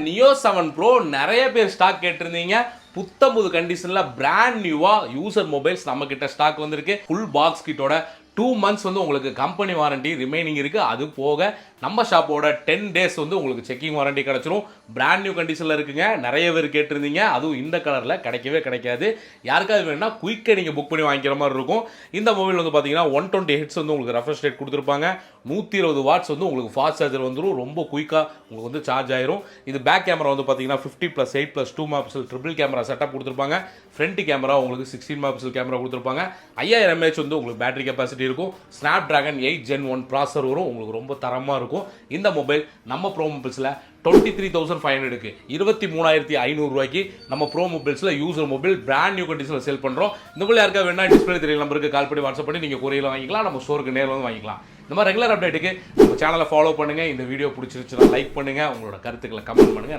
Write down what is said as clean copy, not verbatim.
Neo 7 Pro நிறைய பேர் stock கேட்டிருந்தீங்க. புத்தம்புது கண்டிஷன்ல பிராண்ட் நியூவா யூசர் மொபைல்ஸ் நம்ம கிட்ட ஸ்டாக் வந்திருக்கு. ஃபுல் பாக்ஸ் கிட்டோட 2 months வந்து உங்களுக்கு கம்பெனி வாரண்டி ரிமைனிங் இருக்கு. அது போக நம்ம ஷாப்போட 10 days வந்து உங்களுக்கு செக்கிங் வாரண்டி கிடைச்சிரும். பிராண்ட் நியூ கண்டிஷன்ல இருக்குங்க. நிறைய பேர் கேட்டிருந்தீங்க. அதுவும் இந்த கலர்ல கிடைக்கவே கிடைக்காது. யாருக்காவது வேணும்னா குயிக்கா நீங்க புக் பண்ணி வாங்கிக்கிற மாதிரி இருக்கும். இந்த மொபைல் வந்து பாத்தீங்கன்னா 120 Hz வந்து உங்களுக்கு ரெஃப்ரெஷ் ரேட் கொடுத்துருப்பாங்க. 120 வாட்ஸ் வந்து உங்களுக்கு ஃபாஸ்ட் சார்ஜர் வந்துடும். ரொம்ப குயிக்கா உங்களுக்கு வந்து சார்ஜ் ஆயிரும். இது பேக் கேமரா வந்து பாத்தீங்கன்னா 50+8+2 MP ட்ரிபிள் கேமரா செட்டப் கொடுத்துருப்பாங்க. ஃப்ரண்ட் கேமரா உங்களுக்கு 16 MP கேமரா கொடுத்துருப்பாங்க. 5000 mAh வந்து உங்களுக்கு பேட்டரி கெப்பாசிட்டி இருக்கும். Snapdragon 8 Gen 1 ப்ராசஸர் வரும். உங்களுக்கு ரொம்ப தரமா இருக்கும். இந்த மொபைல் நம்ம ப்ரோ மொபைல்ஸ்ல 23,500க்கு 23,500 ரூபாய்க்கு நம்ம ப்ரோ மொபைல்ஸ்ல யூசர் மொபைல் பிராண்ட் நியூ கண்டிஷன்ல சேல் பண்றோம். இந்த மொபைல் யாருக்கா வேணா டிஸ்பிளே தெரியல நம்பருக்கு கால் பண்ணி வாட்ஸ்அப் பண்ணி நீங்க கொரியர்ல வாங்கிக்கலாம். நம்ம ஸ்டோருக்கு நேர்ல வந்து வாங்கிக்கலாம். இந்த மாதிரி ரெகுலர் அப்டேட்டுக்கு நம்ம சேனலை ஃபாலோ பண்ணுங்க. இந்த வீடியோ பிடிச்சிருச்சுன்னா லைக் பண்ணுங்க. உங்களோட கருத்துக்களை கமெண்ட் பண்ணுங்க.